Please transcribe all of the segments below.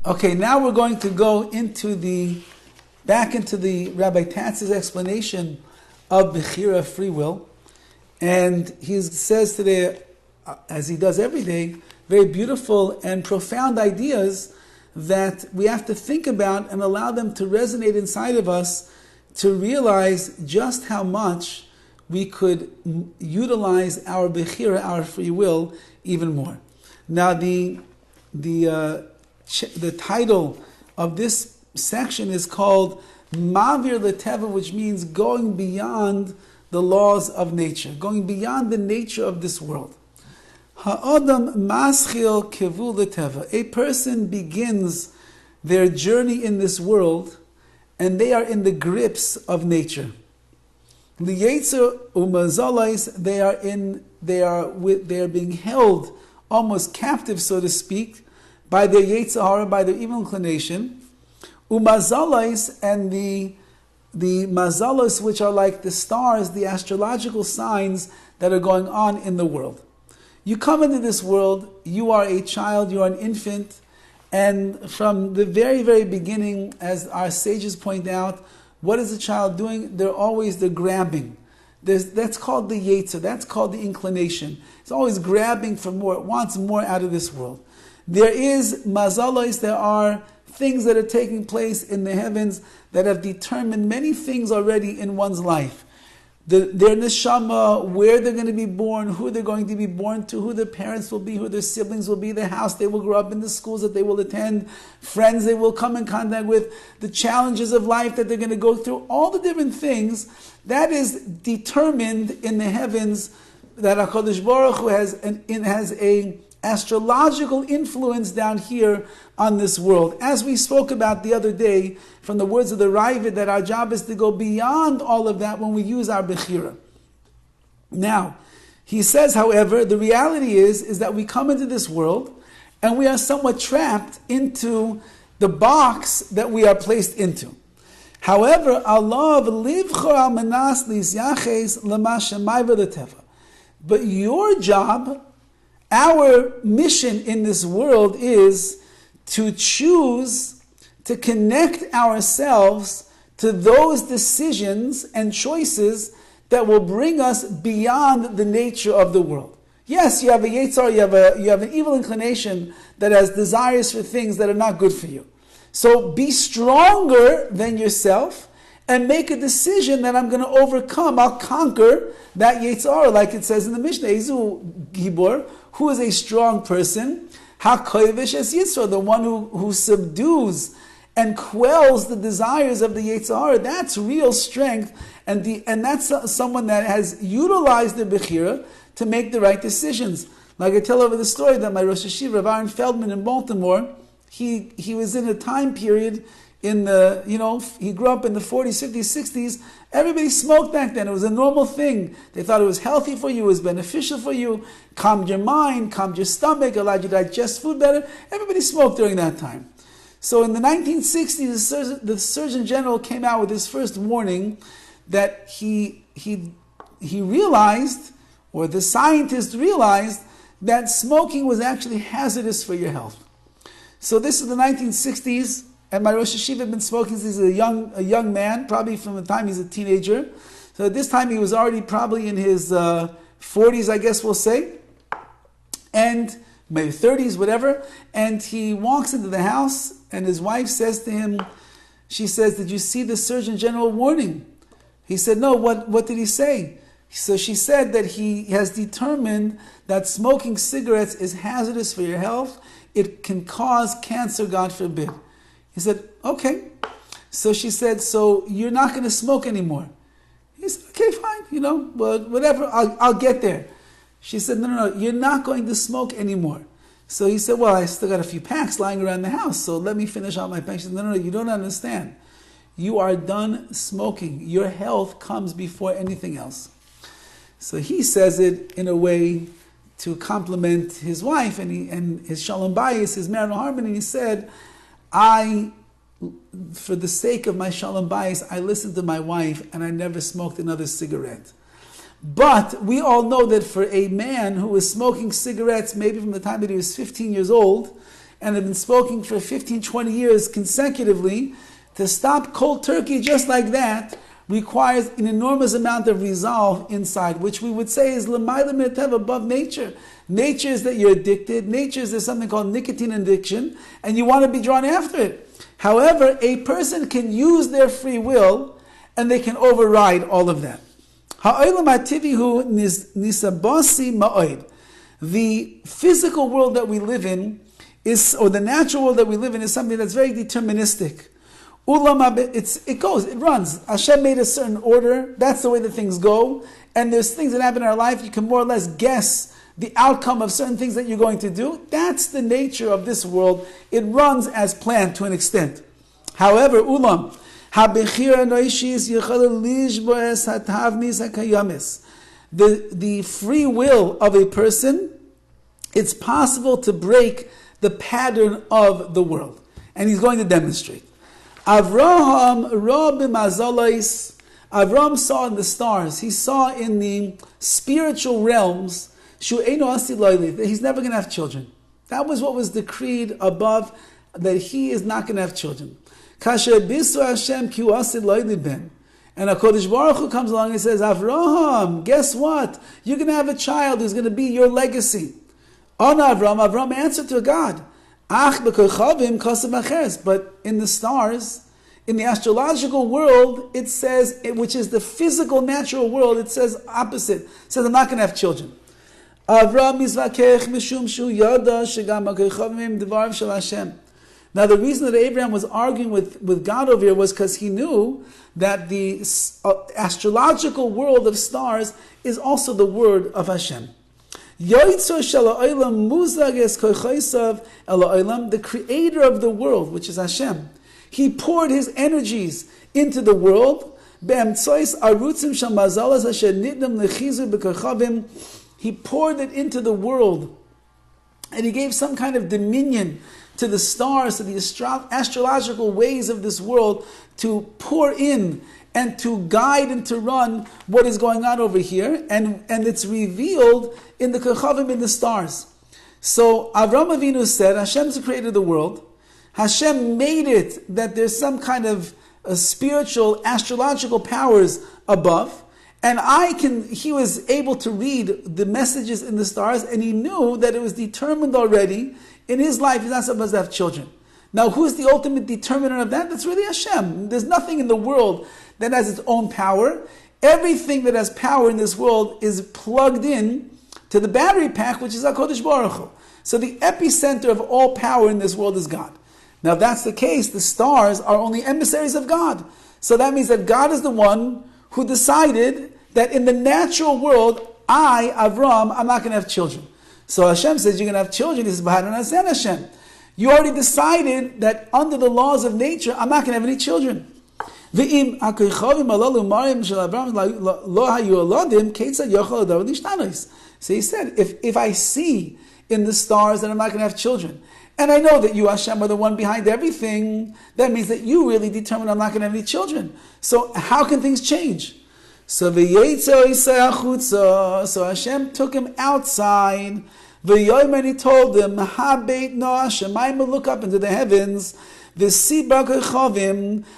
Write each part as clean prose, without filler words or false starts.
Okay, now we're going to go back into the Rabbi Tatz's explanation of Bechira, free will. And he says today, as he does every day, very beautiful and profound ideas that we have to think about and allow them to resonate inside of us to realize just how much we could utilize our Bechira, our free will, even more. Now, the title of this section is called Mavir L'Teva, which means going beyond the laws of nature, going beyond the nature of this world. Ha'adam maschil kevu l'teva. A person begins their journey in this world, and they are in the grips of nature. Liyetzer umazalais, they are being held almost captive, so to speak, by their Yetzer Hara, by their evil inclination. Umazalais, and the mazalos, which are like the stars, the astrological signs that are going on in the world. You come into this world, you are a child, you are an infant, and from the very, very beginning, as our sages point out, what is a child doing? They're grabbing. That's called the yetzer, that's called the inclination. It's always grabbing for more, it wants more out of this world. There is mazalos, there are things that are taking place in the heavens that have determined many things already in one's life. Their neshama, where they're going to be born, who they're going to be born to, who their parents will be, who their siblings will be, the house they will grow up in, the schools that they will attend, friends they will come in contact with, the challenges of life that they're going to go through, all the different things, that is determined in the heavens, that HaKadosh Baruch Hu has a astrological influence down here on this world. As we spoke about the other day, from the words of the Rabbi, that our job is to go beyond all of that when we use our Bechira. Now, he says, however, the reality is that we come into this world and we are somewhat trapped into the box that we are placed into. However, Allah livchor al manas lisyaches lama shemai v'leteva. But your job, our mission in this world, is to choose to connect ourselves to those decisions and choices that will bring us beyond the nature of the world. Yes, you have a Yetzar, you have an evil inclination that has desires for things that are not good for you. So be stronger than yourself and make a decision that I'm going to overcome, I'll conquer that Yetzar, like it says in the Mishnah, Ezu Gibor, who is a strong person, HaKoivish es Yitzhar, the one who subdues and quells the desires of the Yetzirah. That's real strength, and that's someone that has utilized the Bechira to make the right decisions. Like I tell over the story that my Rosh Hashiva, Rav Aaron Feldman in Baltimore, he was in a time period in he grew up in the 40s, 50s, 60s. Everybody smoked back then. It was a normal thing. They thought it was healthy for you, it was beneficial for you, calmed your mind, calmed your stomach, allowed you to digest food better. Everybody smoked during that time. So in the 1960s, the Surgeon General came out with his first warning that he realized, or the scientists realized, that smoking was actually hazardous for your health. So this is the 1960s, and my Rosh Hashiva had been smoking since he's a young man, probably from the time he's a teenager. So at this time he was already probably in his 40s, I guess we'll say, and maybe 30s, whatever. And he walks into the house, and his wife says to him, she says, "Did you see the Surgeon General warning?" He said, "No, what did he say?" So she said that he has determined that smoking cigarettes is hazardous for your health. It can cause cancer, God forbid. He said, "Okay." So she said, "So you're not going to smoke anymore?" He said, "Okay, fine, but whatever, I'll get there." She said, No, you're not going to smoke anymore." So he said, "Well, I still got a few packs lying around the house, so let me finish out my packs." She said, No, you don't understand. You are done smoking. Your health comes before anything else." So he says it in a way to compliment his wife and his shalom bayis, his marital harmony. And he said, for the sake of my shalom bayis, I listened to my wife and I never smoked another cigarette. But we all know that for a man who was smoking cigarettes maybe from the time that he was 15 years old, and have been spoken for 15, 20 years consecutively, to stop cold turkey just like that requires an enormous amount of resolve inside, which we would say is l'mayla min above nature. Nature is that you're addicted. Nature is there's something called nicotine addiction, and you want to be drawn after it. However, a person can use their free will, and they can override all of that. Ha'olam ha'tivihu nisabasi ma'od. The physical world that we live in is, or the natural world that we live in, is something that's very deterministic. It runs. Hashem made a certain order. That's the way that things go. And there's things that happen in our life. You can more or less guess the outcome of certain things that you're going to do. That's the nature of this world. It runs as planned to an extent. However, Bechira the free will of a person, it's possible to break the pattern of the world. And he's going to demonstrate. Avraham saw in the stars, he saw in the spiritual realms, that he's never going to have children. That was what was decreed above, that he is not going to have children. And HaKadosh Baruch Hu comes along and says, Avraham, guess what? You're going to have a child who's going to be your legacy. Avram answered to God, but in the stars, in the astrological world, it says, which is the physical, natural world, it says opposite. It says, I'm not going to have children. Now, the reason that Abraham was arguing with God over here was because he knew that the astrological world of stars is also the word of Hashem. The creator of the world, which is Hashem, he poured his energies into the world. He poured it into the world, and he gave some kind of dominion to the stars, to the astrological ways of this world, to pour in and to guide and to run what is going on over here, and it's revealed in the Kochavim, in the stars. So Avram Avinu said, Hashem's the creator of the world. Hashem made it that there's some kind of spiritual, astrological powers above, and he was able to read the messages in the stars, and he knew that it was determined already in his life he's not supposed to have children. Now, who's the ultimate determinant of that? That's really Hashem. There's nothing in the world that has its own power. Everything that has power in this world is plugged in to the battery pack, which is HaKadosh Baruch Hu. So the epicenter of all power in this world is God. Now, if that's the case, the stars are only emissaries of God. So that means that God is the one who decided that in the natural world, Avram, I'm not going to have children. So Hashem says, you're going to have children. He says, Hashem. You already decided that under the laws of nature, I'm not going to have any children. So he said, if I see in the stars that I'm not going to have children, and I know that you, Hashem, are the one behind everything, that means that you really determined I'm not going to have any children. So how can things change? So Hashem took him outside. And he told him, look up into the heavens.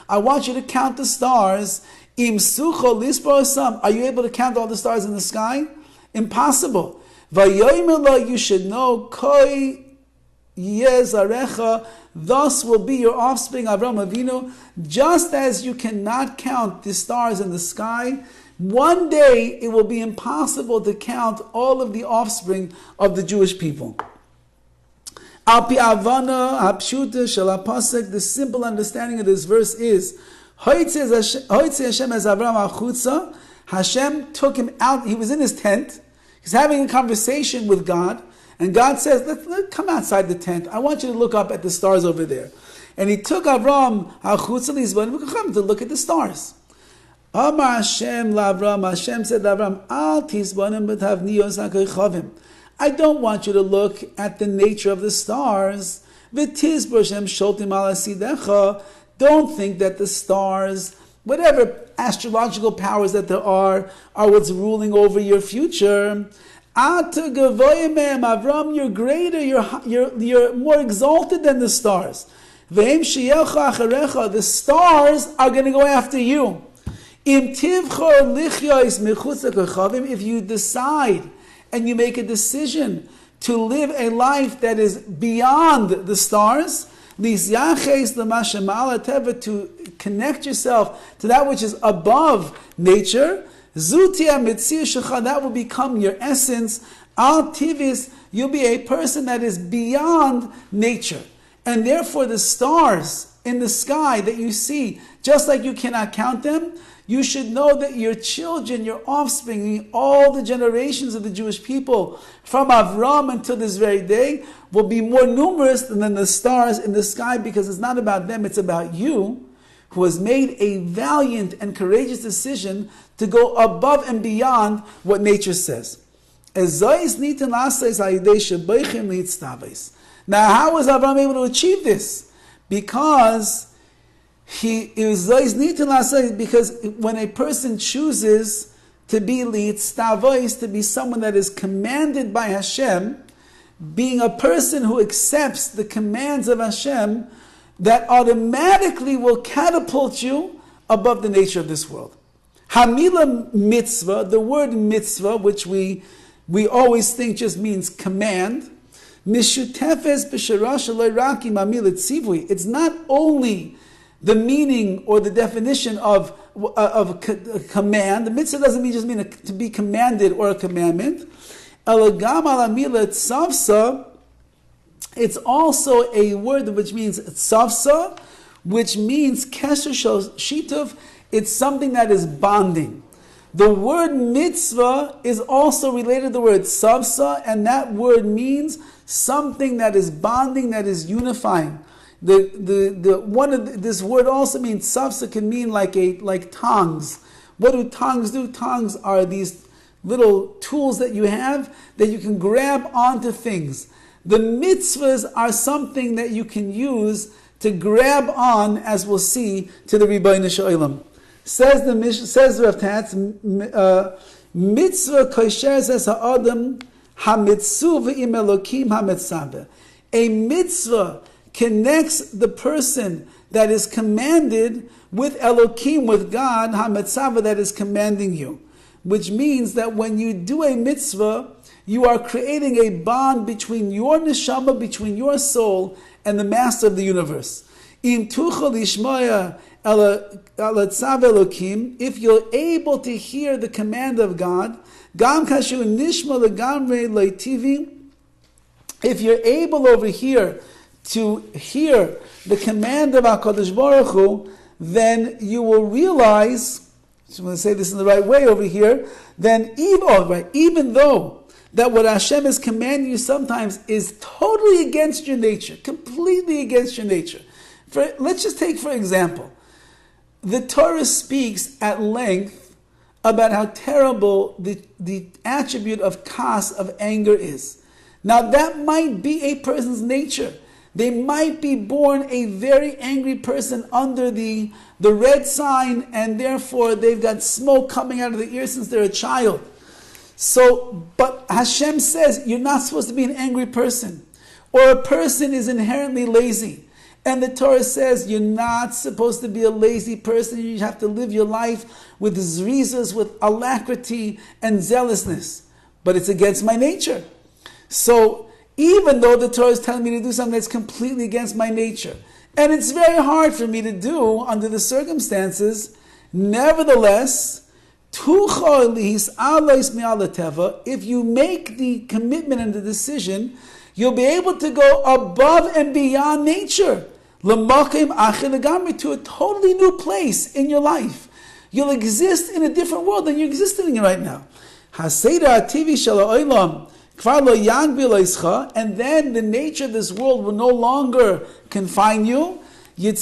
I want you to count the stars. Are you able to count all the stars in the sky? Impossible. You should know, thus will be your offspring, Avraham Avinu. Just as you cannot count the stars in the sky, one day it will be impossible to count all of the offspring of the Jewish people. The simple understanding of this verse is, Hashem took him out. He was in his tent. He's having a conversation with God. And God says, let's come outside the tent. I want you to look up at the stars over there. And he took Avram to look at the stars. Amar Hashem LaAvram, Hashem said to Avram, Al tisbanim b'tavniyos ha'koichavim. I don't want you to look at the nature of the stars. V'tizbar Shem sholtim ala sidecha. Don't think that the stars, whatever astrological powers that there are what's ruling over your future. Ata gavoya mehem, Avram, you're greater, you're more exalted than the stars. Ve'em sheyelcha acharecha, the stars are going to go after you. Im tivchor lichyos mechutz hakochavim, if you decide and you make a decision to live a life that is beyond the stars, to connect yourself to that which is above nature, that will become your essence. Al tivis, you'll be a person that is beyond nature. And therefore the stars in the sky that you see, just like you cannot count them, you should know that your children, your offspring, all the generations of the Jewish people, from Avram until this very day, will be more numerous than the stars in the sky, because it's not about them, it's about you, who has made a valiant and courageous decision to go above and beyond what nature says. Now, how was Avram able to achieve this? Because because when a person chooses to be litztavois, to be someone that is commanded by Hashem, being a person who accepts the commands of Hashem, that automatically will catapult you above the nature of this world. Hamila mitzvah, the word mitzvah, which we always think just means command, mishutefes b'sharash raki mamil tzivui. It's not only the meaning or the definition of command. The mitzvah doesn't just mean to be commanded or a commandment. Elagam alamila tzavsa. It's also a word which means tzavsa, which means kesher shituv. It's something that is bonding. The word mitzvah is also related to the word tzavsa, and that word means something that is bonding, that is unifying. This word also means tzavsa, can mean like tongs. What do tongs do? Tongs are these little tools that you have that you can grab onto things. The mitzvahs are something that you can use to grab on, as we'll see, to the Rebbeinu Shalom. Says Rav Tatz, mitzvah kosher says ha'adam hamitzu v'im elokim hamitzabe. A mitzvah connects the person that is commanded with Elokim, with God, hamitzabe, that is commanding you. Which means that when you do a mitzvah, you are creating a bond between your neshama, between your soul, and the master of the universe. Im tuchel lishmaya elatzav Elokim, if you're able to hear the command of God, gam kashu nishma legamre leitivi, if you're able over here to hear the command of HaKadosh Baruch Hu, then you will realize, so I'm going to say this in the right way over here, then even though that what Hashem is commanding you sometimes is totally against your nature, completely against your nature. Let's just take, for example, the Torah speaks at length about how terrible the attribute of kas, of anger, is. Now that might be a person's nature. They might be born a very angry person under the red sign, and therefore they've got smoke coming out of their ears since they're a child. So, but Hashem says you're not supposed to be an angry person. Or a person is inherently lazy. And the Torah says you're not supposed to be a lazy person. You have to live your life with zrizas, with alacrity and zealousness. But it's against my nature. So, even though the Torah is telling me to do something that's completely against my nature, and it's very hard for me to do under the circumstances, nevertheless, if you make the commitment and the decision, you'll be able to go above and beyond nature, to a totally new place in your life. You'll exist in a different world than you're existing in right now. And then the nature of this world will no longer confine you. You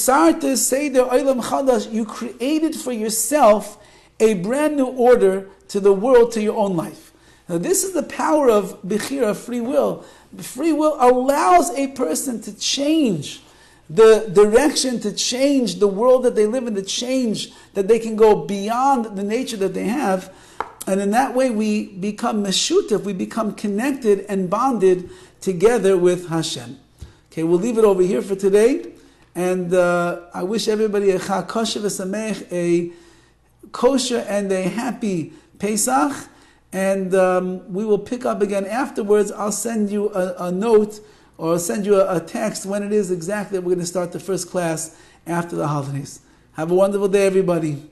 created for yourself a brand new order to the world, to your own life. Now this is the power of Bechira, free will. Free will allows a person to change the direction, to change the world that they live in, to change that they can go beyond the nature that they have. And in that way we become meshutef, we become connected and bonded together with Hashem. Okay, we'll leave it over here for today. And I wish everybody a chag kosher v'samech, a kosher and a happy Pesach. And we will pick up again afterwards. I'll send you a note or send you a text when it is exactly that we're going to start the first class after the holidays. Have a wonderful day, everybody.